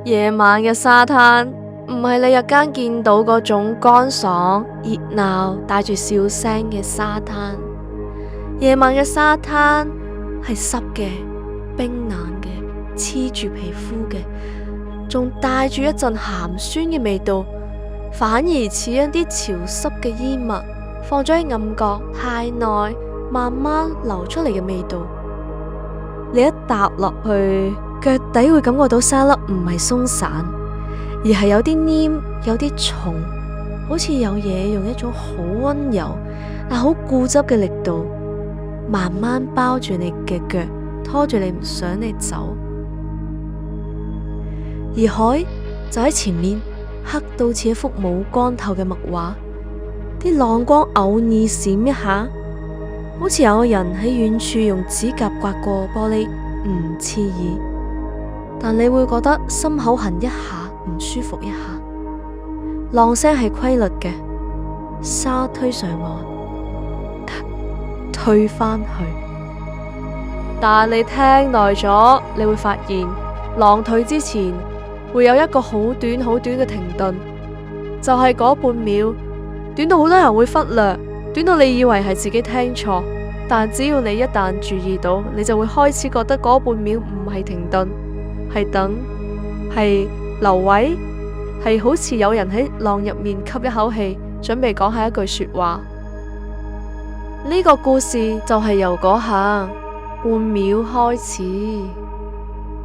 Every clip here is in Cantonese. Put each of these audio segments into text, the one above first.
夜晚嘅沙灘唔係你日間見到嗰種乾爽、熱鬧、帶住笑聲嘅沙灘。夜晚嘅沙灘係濕嘅、冰冷嘅、黐住皮膚嘅，仲帶住一陣鹹酸嘅味道，反而似一啲潮濕嘅衣物放咗喺暗角太耐，慢慢流出嚟嘅味道。你一踏落去，腳底會感覺到沙粒唔係鬆散，而係有啲黏，有啲重，好似有嘢用一種好溫柔但好固執嘅力度，慢慢包住你嘅腳，拖住你唔想你走。而海就喺前面，黑到似一幅冇光透嘅墨畫，啲浪光偶爾閃一下，好似有人喺遠處用指甲刮過玻璃，唔刺耳，但你會覺得心口痕一下，唔舒服一下。浪聲係規律嘅，沙推上岸，推返去。但你聽耐咗，你會發現浪退之前會有一個好短好短嘅停頓，就係嗰半秒，短到好多人會忽略，短到你以為係自己聽錯。但只要你一旦注意到，你就會開始覺得嗰半秒唔係停頓，係等，係留位，係好似有人喺浪入面吸一口氣，準備講下一句說話。呢個故事就係由嗰下半秒開始，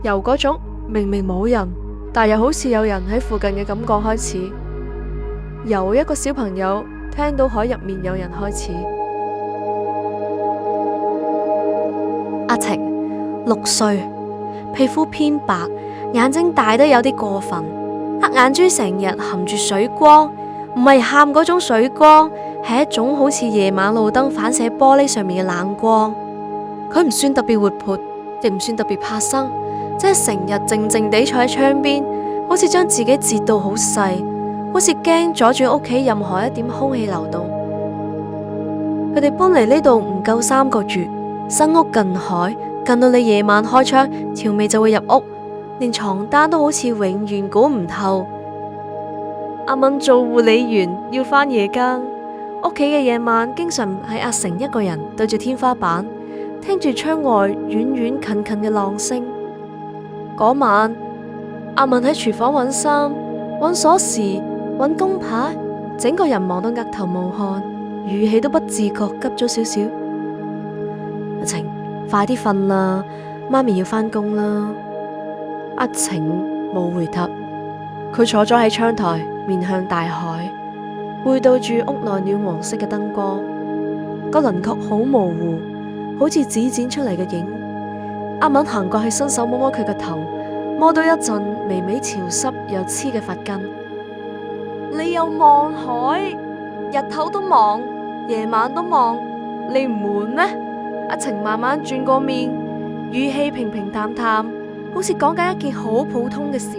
由嗰種明明冇人，但又好似有人喺附近嘅感覺開始，由一個小朋友聽到海入面有人開始。阿晴6歲，皮膚偏白，眼睛大得有啲過分，黑眼珠成日含住水光，唔係喊嗰種水光，係一種好似夜晚路燈反射玻璃上面嘅冷光。佢唔算特別活潑，亦唔算特別怕生，即係成日靜靜地坐喺窗邊，好似將自己截到好細，好似驚阻住屋企任何一點空氣流動。佢哋搬嚟呢度唔夠3個月，新屋近海，近到你夜晚開窗，條味就會入屋，連床單都好似永遠估唔透。阿敏做護理員要返夜更，屋企嘅夜晚經常係阿成一個人對住天花板，聽住窗外遠遠近近嘅浪聲。嗰晚，阿敏喺廚房揾衫、揾鎖匙、揾工牌，整個人忙到額頭冒汗，語氣都不自覺急咗少少。阿晴，快啲瞓啦，媽咪要返工啦。阿晴冇回答，佢坐咗喺窗台，面向大海，背對住屋內暖黃色嘅燈光，個輪廓好模糊，好似紙剪出嚟嘅影。阿敏行過去，伸手摸摸佢個頭，摸到一陣微微潮濕又黐嘅髮根。你又望海，日頭都望，夜晚都望，你唔悶咩？阿晴慢慢轉過面，語氣平平淡淡，好似講緊一件好普通嘅事。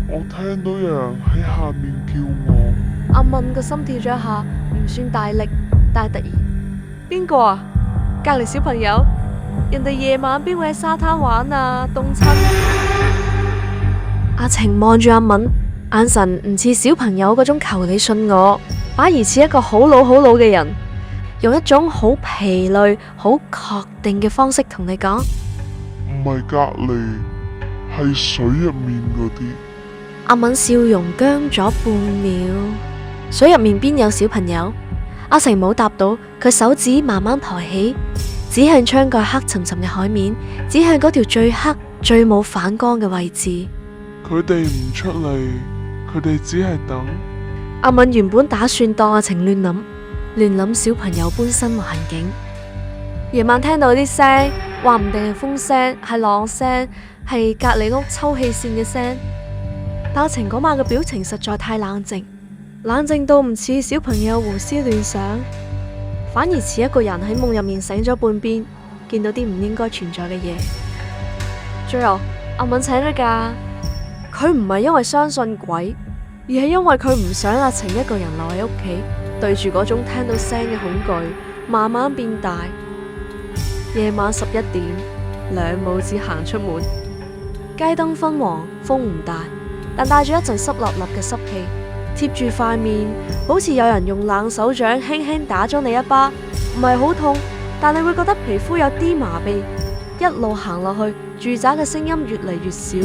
我聽到有人喺下面叫我。阿敏個心跳咗一下，唔算大力，但係突然，邊個啊？隔籬小朋友，人哋夜晚邊會喺沙灘玩啊？凍親。阿晴望住阿敏，眼神唔似小朋友嗰種求你信我，反而似一個好老嘅人。用一種好疲累、好確定嘅方式同你講，唔係隔離，係水入面嗰啲。阿敏笑容僵咗半秒，水入面邊有小朋友？阿成冇答到，佢手指慢慢抬起，指向窗外黑沉沉嘅海面，指向嗰條最黑、最冇反光嘅位置。佢哋唔出嚟，佢哋只係等。阿敏原本打算當阿晴亂諗小朋友搬新環境，夜晚聽到啲聲，話唔定係風聲，係浪聲，係隔籬屋抽氣扇嘅聲。但阿晴嗰晚嘅表情實在太冷靜到唔似小朋友胡思亂想，反而似一個人喺夢入面醒咗半邊，見到啲唔應該存在嘅嘢。最後，阿敏請咗假，佢唔係因為相信鬼，而係因為佢唔想阿晴一個人留喺屋企。對住嗰種聽到聲嘅恐懼，慢慢變大。夜晚11點，兩母子行出門，街燈昏黃，風唔大，但帶住一陣濕立立嘅濕氣，貼住塊面，好似有人用冷手掌輕輕打咗你一巴，唔係好痛，但你會覺得皮膚有啲麻痹。一路行落去，住宅嘅聲音越嚟越少，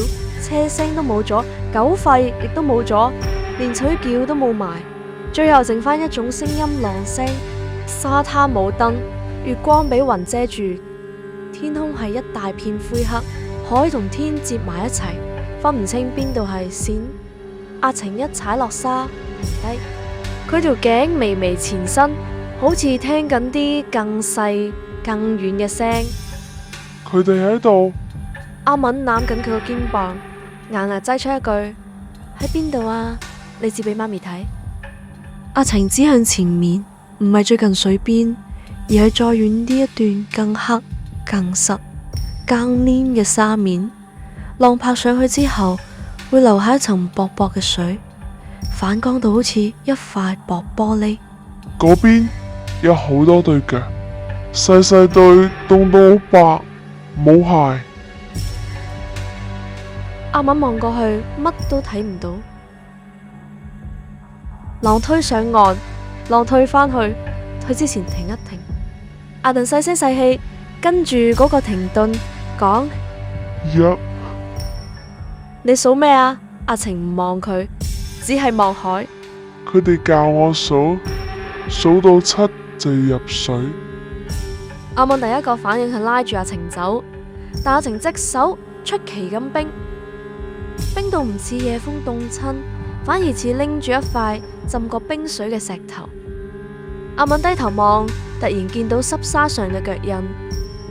車聲都冇咗，狗吠亦都冇咗，連取叫都冇埋，最後剩翻一種聲音浪聲。沙灘冇燈，月光俾雲遮住，天空係一大片灰黑，海同天接埋一齊，分唔清邊度係線。阿晴一踩落沙，停低，佢條頸微微前伸，好似聽緊啲更細更遠嘅聲。佢哋喺度。阿敏攬緊佢個肩膀，硬係擠出一句：喺邊度啊？你指俾媽咪睇。阿晴指向前面，唔係最近水邊，而係再遠啲一段更黑、更濕、更黏嘅沙面。浪拍上去之後，會留下一層薄薄嘅水，反光到好似一塊薄玻璃。嗰邊有好多對腳，細細對，凍到好白，冇鞋。阿敏望過去，乜都睇唔到。浪推上岸，浪退返去，退之前停一停。阿頓細聲細氣跟住嗰個停頓講：一。你數咩啊？阿晴唔望佢，只係望海。佢哋教我數，數到7就要入水。阿敏第一個反應係拉住阿晴走，但阿晴隻手出奇咁冰，冰到唔似夜風凍親，反而似拎住一塊浸過冰水嘅石頭。阿敏低頭望，突然見到濕沙上嘅腳印，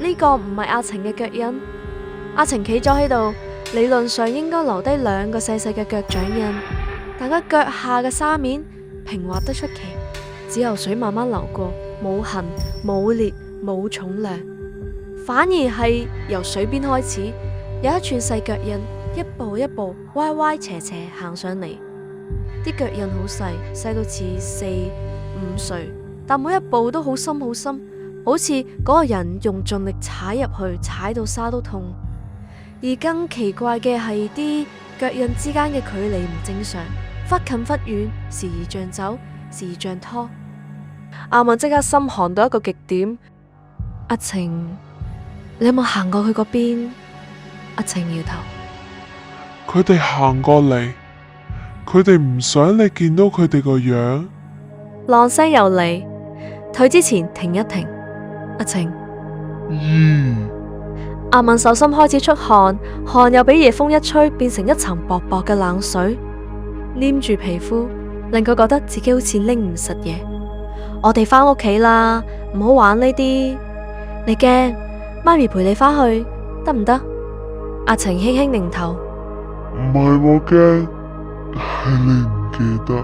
呢個唔係阿晴嘅腳印。阿晴企咗喺度，理論上應該留低2個細細嘅腳掌印，但佢腳下嘅沙面平滑得出奇，只有水慢慢流過，冇痕冇裂冇重量，反而係由水邊開始有一串細腳印，一步一步歪歪斜斜行上嚟。啲腳印好細，細到似4、5歲，但每一步都好深好深，好似嗰個人用盡力踩入去，踩到沙都痛。而更奇怪嘅係啲腳印之間嘅距離唔正常，忽近忽遠，時而像走，時而像拖。阿敏即刻心寒到一個極點。阿晴，你有冇行過去嗰邊？阿晴搖頭。佢哋行過嚟，佢哋唔想你見到佢哋個樣。浪聲又嚟，退之前停一停。阿晴，阿敏手心開始出汗，汗又俾夜風一吹，變成一層薄薄嘅冷水，黏住皮膚，令佢覺得自己好似拎唔實嘢。我哋返屋企啦，唔好玩呢啲。你驚？媽咪陪你返去得唔得？阿晴輕輕擰頭。唔係我驚，係你唔記得。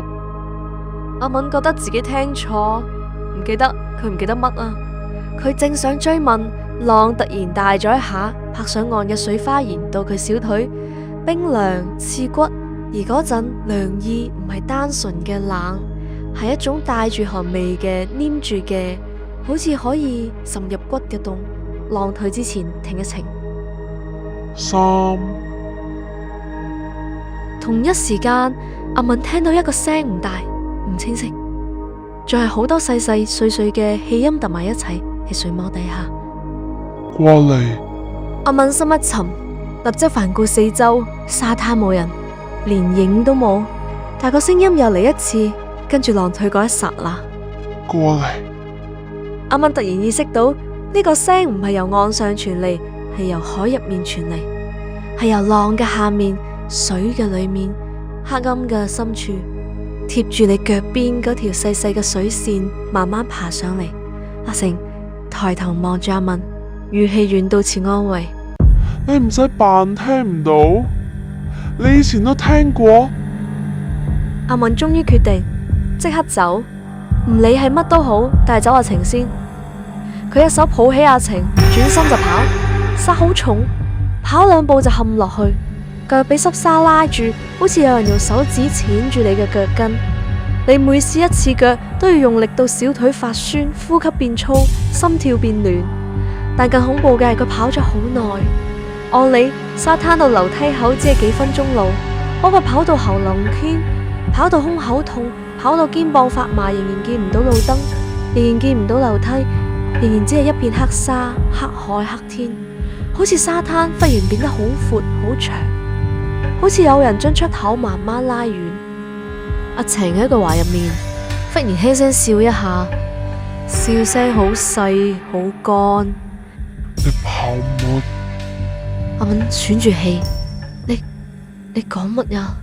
阿敏覺得自己聽錯，唔記得，佢唔記得乜啊？佢正想追問，浪突然大咗一下，拍上岸嘅水花濺到佢小腿，冰涼刺骨。而嗰陣涼意唔係單純嘅冷，係一種帶住寒味嘅黏住嘅，好似可以滲入骨嘅凍。浪退之前停一停。3。同一時間，阿敏聽到一個聲，唔大唔清晰，仲係好多細細碎碎嘅氣音揼埋一齊喺水膜底下。過嚟。阿敏心一沉，立即環顧四周，沙灘冇人，連影都冇，但個聲音又嚟一次，跟住浪退嗰一剎那。過嚟。阿敏突然意識到呢個聲唔係由岸上傳嚟，係由海入面傳嚟，係由浪嘅下面、水嘅裏面、黑暗嘅深處，貼住你腳邊嗰條細細嘅水線，慢慢爬上嚟。阿晴抬頭望住阿敏，語氣軟到似安慰。你唔使扮聽唔到，你以前都聽過。阿敏終於決定即刻走，唔理係乜都好，帶走阿晴先。佢一手抱起阿晴，轉身就跑，沙好重，跑2步就陷落去，腳俾濕沙拉住，好似有人用手指纏住你嘅腳跟。你每試一次腳都要用力到小腿發酸，呼吸變粗，心跳變亂。但更恐怖嘅係佢跑咗好耐，按理沙灘到樓梯口只係幾分鐘路，不過跑到喉嚨圈，跑到胸口痛，跑到肩膀發麻，仍然見唔到路燈，仍然見唔到樓梯，仍然只係一片黑沙、黑海、黑天，好似沙灘忽然變得好闊好長，好似有人將出口慢慢拉遠。阿晴喺個懷入面忽然輕聲笑一下，笑聲好細好乾。你跑乜？阿敏喘住氣，你講乜呀？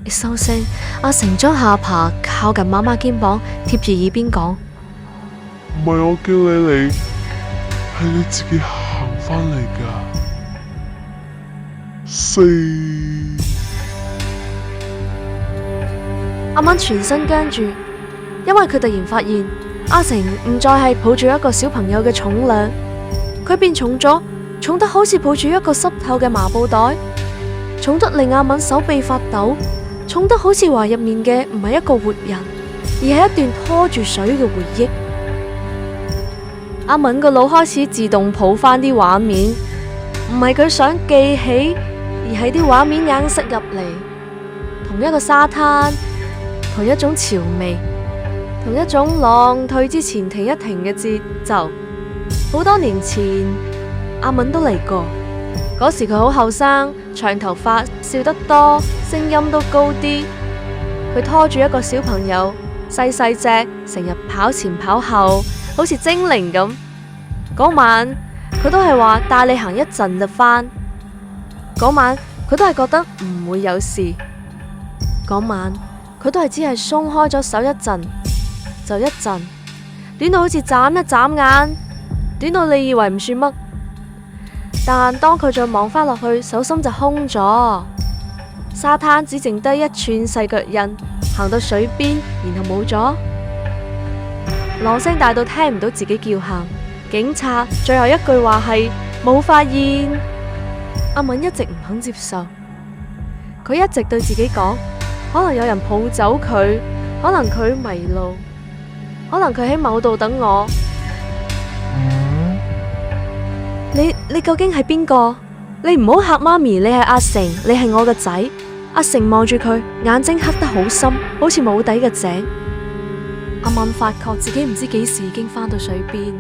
你收聲。阿成將下巴靠近媽媽肩膀，貼住耳邊講：唔係我叫你嚟，係你自己行返嚟㗎。阿敏全身僵住，因為佢突然發現阿成唔再係抱住一個小朋友嘅重量，佢變重咗，重得好似抱住一個濕透嘅麻布袋，重得令阿敏手臂發抖，重得好似懷入面嘅唔係一個活人，而係一段拖住水嘅回憶。阿敏個腦開始自動抱翻啲畫面，唔係佢想記起，而係啲畫面硬塞入嚟。同一個沙灘，同一種潮味，同一種浪退之前停一停嘅節奏。好多年前，阿敏都嚟過，嗰時佢好後生，長頭髮，笑得多，聲音都高啲。佢拖住一個小朋友，細細隻，成日跑前跑後，好似精靈咁。嗰晚佢都係話帶你行一陣就返。嗰晚佢都係覺得唔會有事。嗰晚佢都係只係鬆開咗手一陣就一陣，短到好似眨一眨眼，短到你以為唔算乜。但當佢再望返落去，手心就空咗，沙灘只剩低一串細腳印，行到水邊，然後冇咗。浪聲大到聽唔到自己叫喊。警察最後一句話係冇發現。阿敏一直唔肯接受，佢一直對自己講，可能有人抱走佢，可能佢迷路，可能佢喺某度等我。你究竟係邊個？你唔好嚇媽咪，你係阿成，你係我個仔。阿成望住佢，眼睛黑得好深，好似冇底嘅井。阿敏發覺自己唔知幾時已經返到水邊，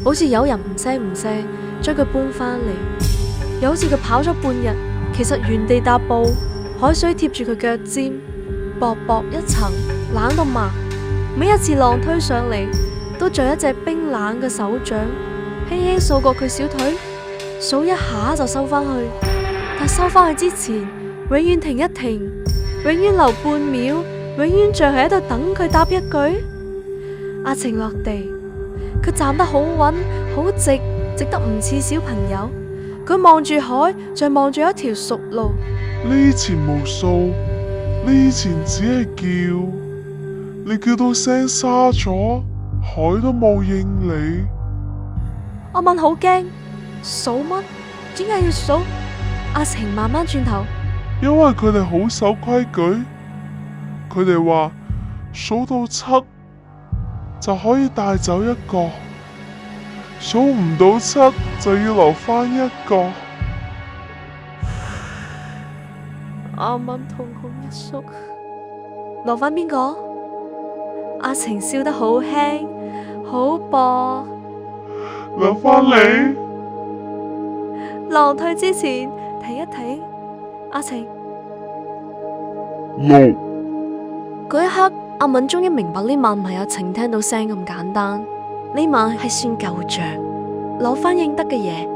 好似有人唔聲唔聲將佢搬返嚟，又好似佢跑咗半日，其實原地踏步，海水貼住佢腳尖，薄薄一層，冷到麻。每一次浪推上嚟，都像一隻冰冷嘅手掌，輕輕掃過佢小腿，數一下就收返去。但收返去之前，永遠停一停，永遠留半秒，永遠像係喺度等佢答一句。阿晴落地，佢站得好穩好直，直得唔似小朋友。佢望住海，像望住一條熟路。呢前無數，呢前只係叫，你叫到聲沙咗，海都冇應你。阿敏好驚，數乜？點解要數？阿晴慢慢轉頭，因為佢哋好守規矩，佢哋話數到7就可以帶走一個，數唔到7就要留返一個。阿敏瞳孔一縮，留返邊個？阿晴笑得好輕好薄，留返你。浪退之前停一停。阿晴，路嗰一刻，阿敏終於明白呢晚唔係有晴聽到聲咁簡單，呢晚係算舊賬，攞返應得嘅嘢。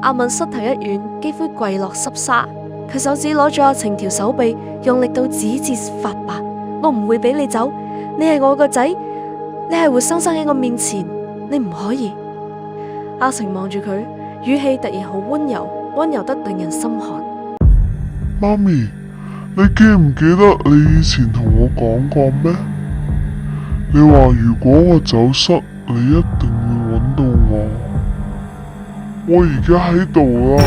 阿敏膝頭一軟，幾乎跪落濕沙，佢手指攞住阿晴條手臂，用力到指節發白。我唔會俾你走，你係我個仔，你係活生生喺我面前，你唔可以。阿晴望住佢，語氣突然好溫柔，溫柔得令人心寒。媽咪，你記唔記得你以前同我講過咩？你話如果我走失，你一定會揾到我。我而家喺度啦，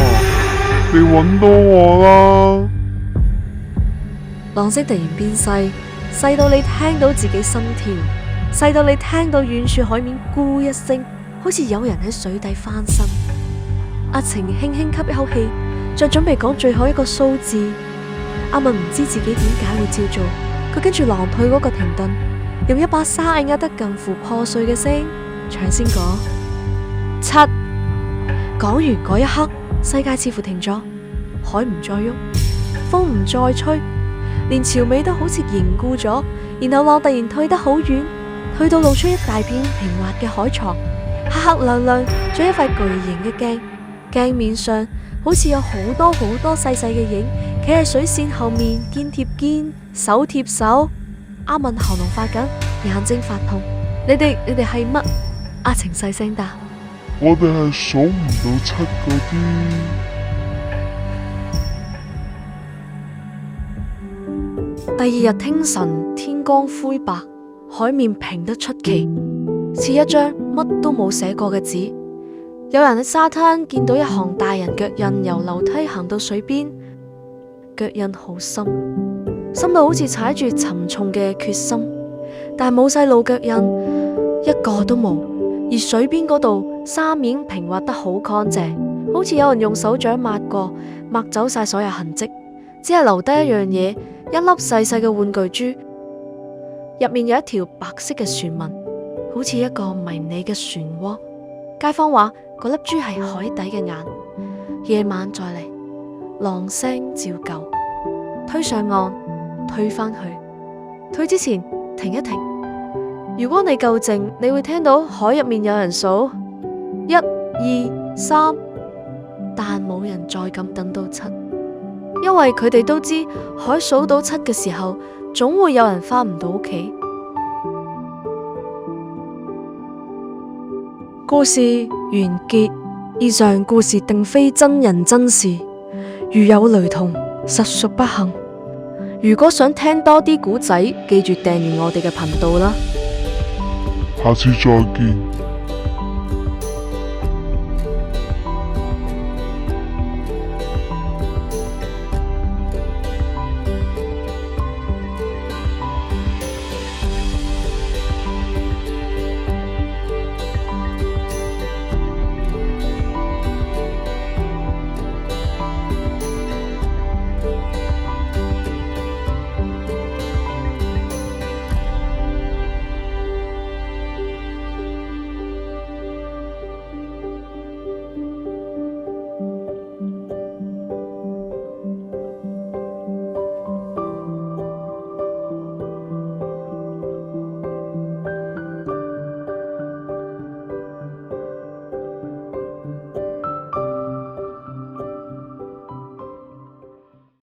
你揾到我啦。浪聲突然變細，細到你聽到自己心跳，細到你聽到遠處海面咕一聲，好似有人喺水底翻身。阿晴輕輕吸一口氣，再準備講最後一個數字。阿敏唔知自己點解會照做，佢跟住狼退嗰個停頓，用一把沙啞得近乎破碎嘅聲搶先講7。講完嗰一刻，世界似乎停咗，海唔再喐，風唔再吹，連潮尾都好似凝固咗。然後浪突然退得好遠，去到露出一大片平滑嘅海床，黑黑亮亮，仲有一塊巨型嘅鏡，鏡面上好似有好多好多細細嘅影，企喺水線後面，肩貼肩，手貼手。阿敏喉嚨發緊，眼睛發痛。你哋係乜？阿晴細聲答：我哋係數唔到7嗰啲。第二日清晨，天光灰白，海面平得出奇，似一張乜都冇寫過嘅紙。有人喺沙灘見到一行大人腳印由樓梯行到水邊，腳印好深，深到好似踩住沉重嘅決心，但冇細路腳印，一個都冇。而水邊嗰度沙面平滑得好乾淨，好似有人用手掌抹過，抹走晒所有痕跡，只係留低一樣嘢，一粒細細嘅玩具珠，入面有一條白色嘅船紋，好似一個迷你嘅漩渦。街坊話嗰粒珠係海底嘅眼。夜晚再嚟，浪聲照舊，推上岸，推返去，推之前停一停。如果你夠靜，你會聽到海入面有人數1、2、3，但冇人再敢等到7，因為佢哋都知海數到7嘅時候，總會有人返唔到屋企。故事完結。以上故事並非真人真事，如有雷同，實屬不幸。如果想聽多啲古仔，記住訂閱我哋嘅頻道啦。下次再見。